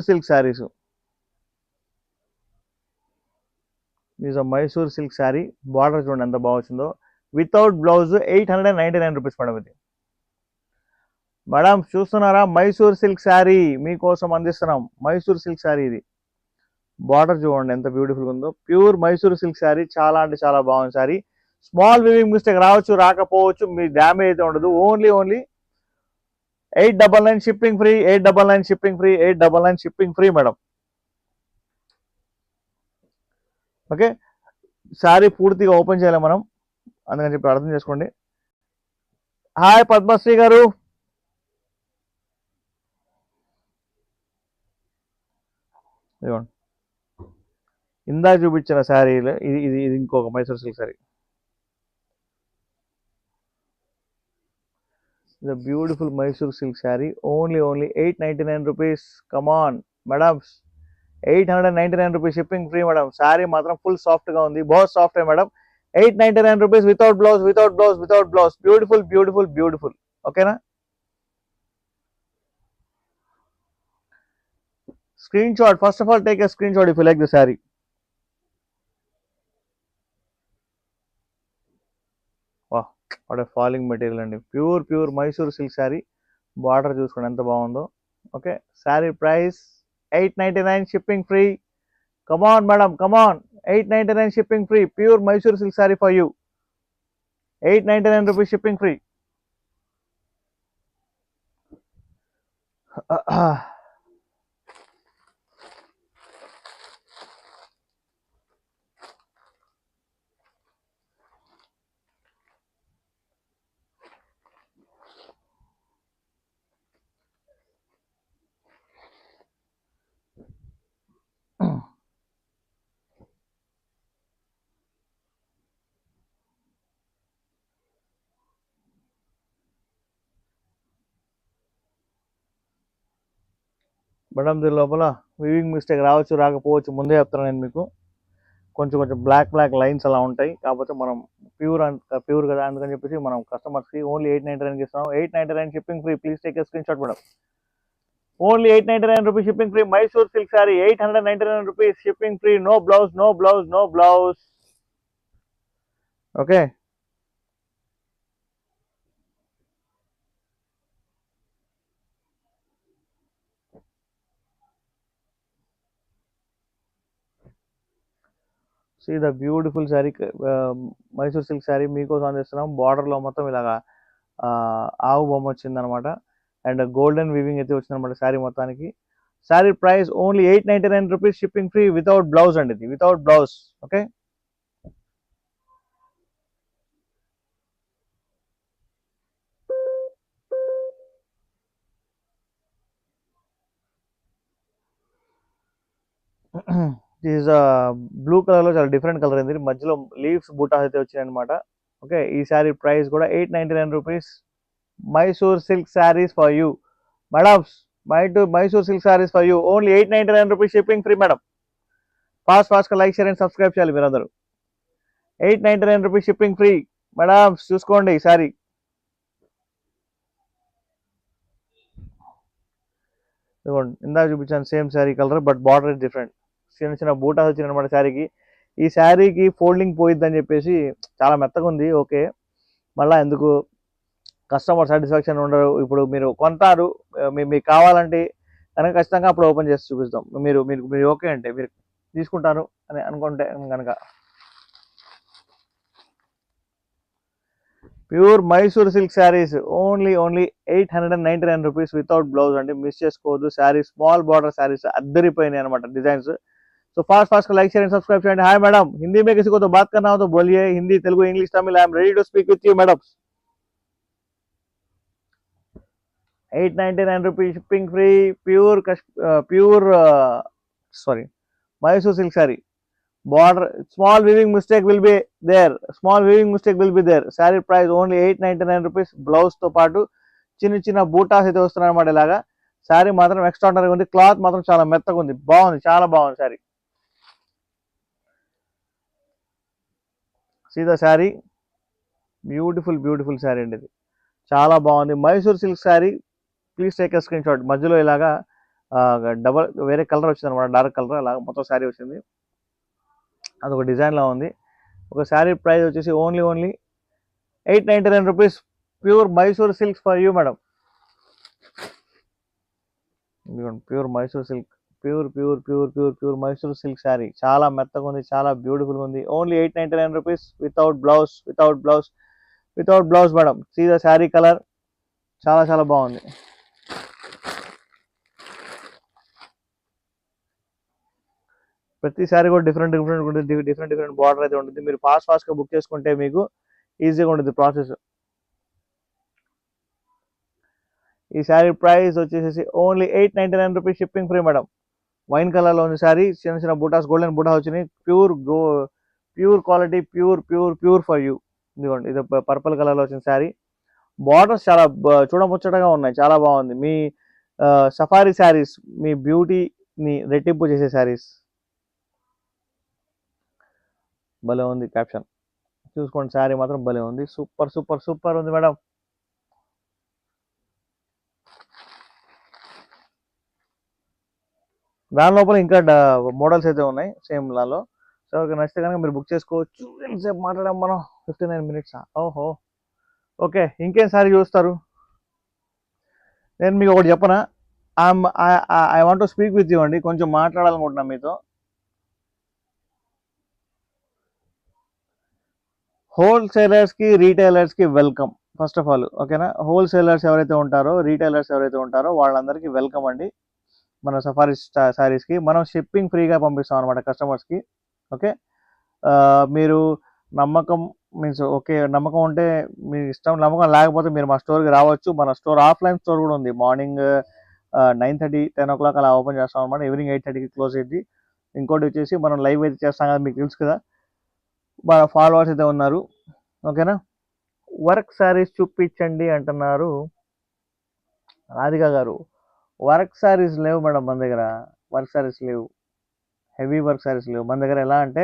Silk saris. Is Mysore silk sari. Border చూడండి ఎంత బాగా వచ్చిందో. వితౌట్ బ్లౌజ్ 899 రూపీస్ మేడం ఇది. మేడం చూస్తున్నారా, మైసూర్ సిల్క్ శారీ మీకోసం అందిస్తున్నాం. మైసూర్ సిల్క్ శారీ ఇది. బార్డర్ చూడండి ఎంత బ్యూటిఫుల్గా ఉందో. Pure Mysore silk sari. చాలా అంటే చాలా బాగుంది శారీ. స్మాల్ వివింగ్ మిస్టేక్ రావచ్చు రాకపోవచ్చు, మీ డ్యామేజ్ అయితే ఉండదు. Only 899 shipping free, 899 shipping free, 899 shipping free madam. Okay, sari పూర్తిగా ఓపెన్ చేయాలి మనం, అందుకని చెప్పి అర్థం చేసుకోండి. హాయ్ పద్మశ్రీ గారు. ఇదిగోండి, ఇందాక చూపించిన శారీలో ఇది ఇది ఇది ఇంకొక మైసూర్ సిల్క్ శారీ. ఇది beautiful Mysore silk sari. Only 899 rupees. Come on madams, 899 rupees shipping free madam. Sari మాత్రం ఫుల్ సాఫ్ట్గా ఉంది, बहुत సాఫ్ట్ है madam. 899 rupees without blouse, without blouse, without blouse. Beautiful beautiful beautiful. ఓకేనా? Screenshot. First of all, take a screenshot if you like the saree. Wow, what a falling material and pure Mysore silk saree. Border చూసుకోండి ఎంత బాగుందో. Okay, saree price 899 shipping free. Come on madam, come on. 899 shipping free. Pure Mysore silk saree for you. 899 rupees shipping free. Madam దీని లోపల weaving mistake రావచ్చు రాకపోవచ్చు, ముందే చెప్తాను నేను మీకు. కొంచెం బ్లాక్ లైన్స్ అలా ఉంటాయి, కాకపోతే మనం ప్యూర్ కదా, అందుకని చెప్పేసి మనం కస్టమర్స్కి ఓన్లీ 899 ఇస్తున్నాం. 899 shipping free. Please take a screen shot madam. Only 899 rupees shipping free. Mysore silk sari 899 rupees shipping free. No blouse, no blouse, no blouse. Okay, see the beautiful sari. Mysore silk sari మీకోసం అందిస్తున్నాం. బార్డర్లో మొత్తం ఇలాగా ఆవు బొమ్మ వచ్చిందనమాట, అండ్ గోల్డెన్ వీవింగ్ అయితే వచ్చిందనమాట శారీ మొత్తానికి. Sari price only 899 rupees shipping free without blouse అండి ఇది, without blouse. Okay, this blue కలర్లో చాలా డిఫరెంట్ కలర్ అయింది, మధ్యలో లీవ్స్ బూటా అయితే వచ్చినాయి అనమాట. ఓకే, ఈ శారీ ప్రైస్ కూడా 899 rupees. Mysore silk saris for you madams. Mysore silk saris for you. Only 899 rupees shipping free madam. ఫాస్ట్గా లైక్ షేర్ అండ్ సబ్స్క్రైబ్ చేయాలి మీరందరూ. 899 రూపీస్ షిప్పింగ్ ఫ్రీ మేడమ్స్. చూసుకోండి ఈ శారీ. ఇదిగోండి, ఇందాక చూపించాను same sari colour, but border is different. చిన్న బూటాస్ వచ్చినాయి అనమాట శారీకి. ఈ శారీకి ఫోల్డింగ్ పోయిద్దని చెప్పేసి చాలా మెత్తగా ఉంది. ఓకే, మళ్ళీ ఎందుకు కస్టమర్ సాటిస్ఫాక్షన్ ఉండరు. ఇప్పుడు మీరు కొంటారు, మీకు కావాలంటే కనుక ఖచ్చితంగా అప్పుడు ఓపెన్ చేసి చూపిస్తాం. మీరు ఓకే అంటే మీరు తీసుకుంటారు అని అనుకుంటే కనుక. Pure Mysore silk saris only 899 rupees without blouse అండి. మిస్ చేసుకోవద్దు. శారీ స్మాల్ బార్డర్ శారీస్ అద్దరిపోయినాయి అనమాట డిజైన్స్. तो fast like share and subscribe करें. हाय मैडम, हिंदी में किसी को तो बात करना हो तो बोलिए. Hindi, Telugu, English, Tamil, I am ready to speak with you madam. 899 rupees shipping free. Sorry, Mysore silk saree. Border small weaving mistake will be there. Saree price only 899 rupees. Blouse తో పాటు చిన్న బూటాస్ అయితే వస్తున్నాయి అన్నమాట. ఇలాగా శారీ మాత్రం ఎక్స్ట్రాడనరీ ఉంది. క్లాత్ మాత్రం చాలా మెత్తగా ఉంది. బాగుంది, చాలా బాగుంది sari. See the sari. Beautiful sari అండి ఇది, చాలా బాగుంది. Mysore silk sari. Please take a screen shot. మధ్యలో ఇలాగా డబల్ వేరే కలర్ వచ్చింది అనమాట, డార్క్ కలర్, అలా మొత్తం శారీ వచ్చింది. అదొక డిజైన్లో ఉంది. ఒక శారీ ప్రైస్ వచ్చేసి only 899 rupees. Pure Mysore silks for you madam. ఇదిగోండి pure Mysore silk, pure Mysore silk sari. చాలా మెత్తగా ఉంది, చాలా బ్యూటిఫుల్గా ఉంది. Only 899 rupees without blouse madam. See the sari colour, చాలా చాలా బాగుంది. ప్రతి శారీ కూడా డిఫరెంట్ ఉంటుంది, డిఫరెంట్ బార్డర్ అయితే ఉంటుంది. మీరు ఫాస్ట్గా బుక్ చేసుకుంటే మీకు ఈజీగా ఉంటుంది ప్రాసెస్. ఈ శారీ ప్రైస్ వచ్చేసి only 899 rupees, shipping free madam. Wine కలర్లో ఉంది శారీ, చిన్న చిన్న బూటాస్, గోల్డెన్ బూటా వచ్చినాయి. Pure quality, pure for you. ఇదిగోండి, ఇది పర్పుల్ కలర్లో వచ్చిన శారీ. బార్డర్స్ చాలా చూడముచ్చటగా ఉన్నాయి, చాలా బాగుంది. మీ సఫారీ శారీస్, మీ బ్యూటీని రెట్టింపు చేసే శారీస్. భలే ఉంది క్యాప్షన్, చూసుకోండి. శారీ మాత్రం భలే ఉంది, సూపర్ ఉంది మేడం. దాని లోపల ఇంకా మోడల్స్ అయితే ఉన్నాయి సేమ్ దానిలో. సో నచ్చితే కనుక మీరు బుక్ చేసుకోవచ్చు. ఎంతసేపు మాట్లాడాం మనం, 59 మినిట్స్. ఓహో, ఓకే. ఇంకేం శారీ చూస్తారు? నేను మీకు ఒకటి చెప్పనా, I want to speak with you అండి. కొంచెం మాట్లాడాలనుకుంటున్నాను మీతో. హోల్సేలర్స్కి, రీటైలర్స్కి వెల్కమ్ ఫస్ట్ ఆఫ్ ఆల్, ఓకేనా. హోల్సేలర్స్ ఎవరైతే ఉంటారో, రీటైలర్స్ ఎవరైతే ఉంటారో వాళ్ళందరికీ వెల్కమ్ అండి. మన సఫారీ శారీస్కి మనం షిప్పింగ్ ఫ్రీగా పంపిస్తాం అనమాట కస్టమర్స్కి. ఓకే, మీరు నమ్మకం మీన్స్ ఓకే, నమ్మకం ఉంటే మీ ఇష్టం, నమ్మకం లేకపోతే మీరు మా స్టోర్కి రావచ్చు. మన స్టోర్ ఆఫ్లైన్ స్టోర్ కూడా ఉంది. మార్నింగ్ 9:30, 10 o'clock అలా ఓపెన్ చేస్తాం అనమాట. ఈవినింగ్ 8:30కి క్లోజ్ అయ్యింది. ఇంకోటి వచ్చేసి మనం లైవ్ అయితే చేస్తాం కదా, మీకు తెలుసు కదా, మన ఫాలోవర్స్ అయితే ఉన్నారు, ఓకేనా. వర్క్ శారీస్ చూపించండి అంటున్నారు రాధిక గారు. వర్క్ శారీస్ లేవు మేడం మన దగ్గర, వర్క్ శారీస్ లేవు, హెవీ వర్క్ శారీస్ లేవు మన దగ్గర. ఎలా అంటే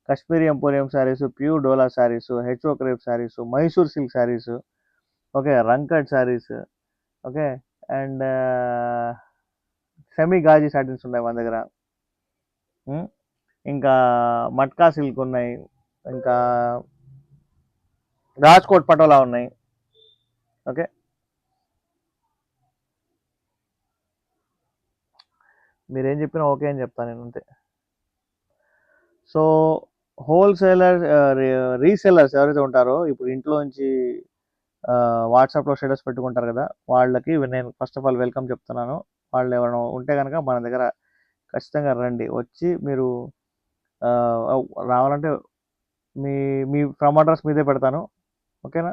కాశ్మీరీ ఎంపోరియం శారీస్, ప్యూర్ డోలా శారీస్, హెచ్ఓ crepe saris, Mysore silk saris, okay, రంకట్ saris, okay, and semi gaji saris ఉన్నాయి మన దగ్గర. ఇంకా మట్కా సిల్క్ ఉన్నాయి, ఇంకా రాజ్కోట్ పటోలా ఉన్నాయి. ఓకే, మీరేం చెప్పినా ఓకే అని చెప్తాను నేను, అంతే. సో హోల్సేలర్, రీసెల్లర్స్ ఎవరైతే ఉంటారో, ఇప్పుడు ఇంట్లో నుంచి వాట్సాప్లో స్టేటస్ పెట్టుకుంటారు కదా, వాళ్ళకి నేను ఫస్ట్ ఆఫ్ ఆల్ వెల్కమ్ చెప్తున్నాను. వాళ్ళు ఎవరైనా ఉంటే కనుక మన దగ్గర ఖచ్చితంగా రండి. వచ్చి మీరు రావాలంటే మీ మీ ఫ్రమ్ అడ్రస్ మీదే పెడతాను, ఓకేనా.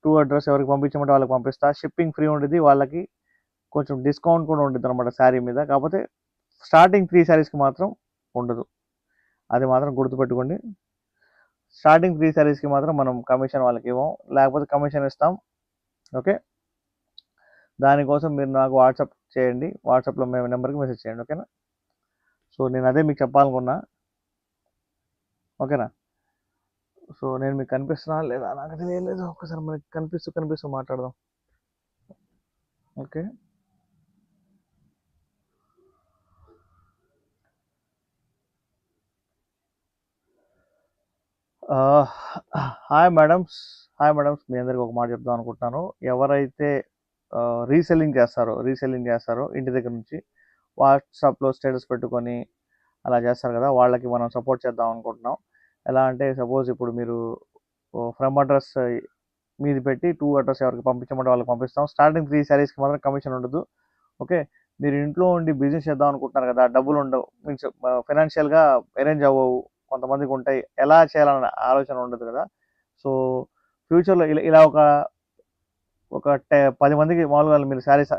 టు అడ్రస్ ఎవరికి పంపించమంటే వాళ్ళకి పంపిస్తా. షిప్పింగ్ ఫ్రీ ఉంటుంది, వాళ్ళకి కొంచెం డిస్కౌంట్ కూడా ఉంటుంది అనమాట శారీ మీద. కాకపోతే స్టార్టింగ్ 3 శారీస్కి మాత్రం ఉండదు, అది మాత్రం గుర్తుపెట్టుకోండి. స్టార్టింగ్ 3 శారీస్కి మాత్రం మనం కమిషన్ వాళ్ళకి ఇవ్వం, లేకపోతే కమిషన్ ఇస్తాం, ఓకే. దానికోసం మీరు నాకు వాట్సాప్ చేయండి, వాట్సాప్లో మేము నెంబర్కి మెసేజ్ చేయండి, ఓకేనా. సో నేను అదే మీకు చెప్పాలనుకున్నా, ఓకేనా. సో నేను మీకు కనిపిస్తున్నా లేదా నాకు తెలియలేదు, ఒకసారి మనకి కనిపిస్తూ మాట్లాడదాం, ఓకే. హాయ్ మేడమ్స్, మీ అందరికి ఒక మాట చెప్దాం అనుకుంటున్నాను. ఎవరైతే రీసెల్లింగ్ చేస్తారో ఇంటి దగ్గర నుంచి వాట్సాప్లో స్టేటస్ పెట్టుకొని అలా చేస్తారు కదా, వాళ్ళకి మనం సపోర్ట్ చేద్దాం అనుకుంటున్నాం. ఎలా అంటే సపోజ్ ఇప్పుడు మీరు ఫ్రమ్ అడ్రస్ మీది పెట్టి 2 అడ్రస్ ఎవరికి పంపించమంటే వాళ్ళకి పంపిస్తాం. స్టార్టింగ్ 3 శారీస్కి మాత్రం కమిషన్ ఉండదు, ఓకే. మీరు ఇంట్లో ఉండి బిజినెస్ చేద్దాం అనుకుంటున్నారు కదా, డబ్బులు ఉండవు, మీన్స్ ఫైనాన్షియల్గా అరేంజ్ అవ్వవు, కొంతమందికి ఉంటాయి, ఎలా చేయాలన్న ఆలోచన ఉండదు కదా. సో ఫ్యూచర్లో ఇలా ఒక 10 మందికి మామూలుగా మీరు శారీస్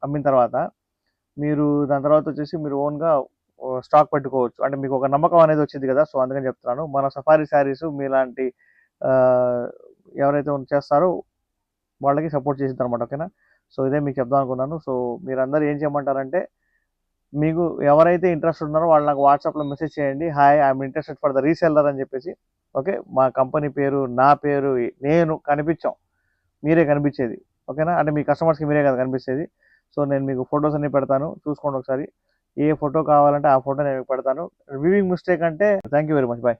అమ్మిన తర్వాత మీరు దాని తర్వాత వచ్చేసి మీరు ఓన్గా స్టాక్ పెట్టుకోవచ్చు. అంటే మీకు ఒక నమ్మకం అనేది వచ్చింది కదా. సో అందుకని చెప్తున్నాను, మన సఫారీ శారీస్ మీలాంటి ఎవరైతే చేస్తారో వాళ్ళకి సపోర్ట్ చేసింది అనమాట, ఓకేనా. సో ఇదే మీకు చెప్దాం అనుకున్నాను. సో మీరందరూ ఏం చేయమంటారంటే, మీకు ఎవరైతే ఇంట్రెస్ట్ ఉన్నారో వాళ్ళు నాకు వాట్సాప్లో మెసేజ్ చేయండి, hi I'm interested for the reseller అని చెప్పేసి, ఓకే. మా కంపెనీ పేరు, నా పేరు, నేను కనిపించాం, మీరే కనిపించేది, ఓకేనా. అంటే మీ కస్టమర్స్కి మీరే కదా కనిపించేది. సో నేను మీకు ఫొటోస్ అన్ని పెడతాను, చూసుకోండి ఒకసారి. ఏ ఫోటో కావాలంటే ఆ ఫోటో నేను మీకు పెడతాను. వ్యూవింగ్ మిస్టేక్ అంటే thank you very much, bye.